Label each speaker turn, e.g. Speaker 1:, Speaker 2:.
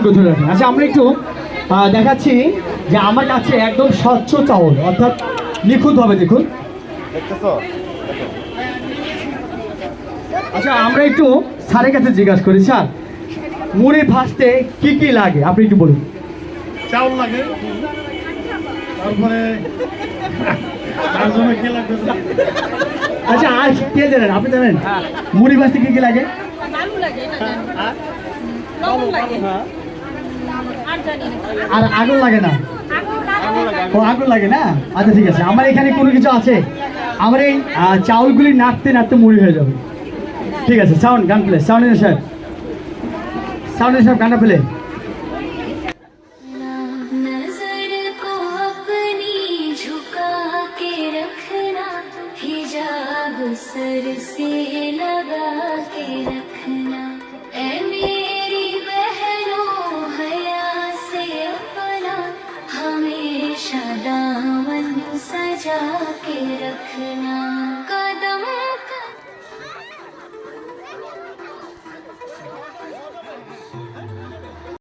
Speaker 1: করে ধরে রাখেন। আচ্ছা আমরা একটু দেখাচ্ছি যে আমার কাছে একদম স্বচ্ছ চাউল, অর্থাৎ নিখুঁতভাবে দেখুন। আচ্ছা আমরা একটু স্যারের কাছে জিজ্ঞাসা করি, স্যার মুড়ি ভাজতে কি কি লাগে আপনি একটু বলুন।
Speaker 2: চাউল লাগে, তারপরে তার জন্য কি লাগবে?
Speaker 1: আচ্ছা আর কে জানেন, আপনি জানেন মুড়ি ভাজতে কি কি লাগে? আর আগুন লাগে না? ও আগুন লাগে না। আচ্ছা ঠিক আছে, আমার এখানে কোনো কিছু আছে, আমার এই চাউলগুলি নাড়তে নাড়তে মুড়ি হয়ে যাবে। ঠিক আছে, সাউন্ড গান প্লে, সাউন্ড সাহেব, সাউন্ড সাহেব গানটা প্লে।
Speaker 3: नजर को अपनी झुका के रखना, हिजाब सर से लगा के रखना, ऐ मेरी बहनों हया से अपना हमेशा दामन सजा के रखना।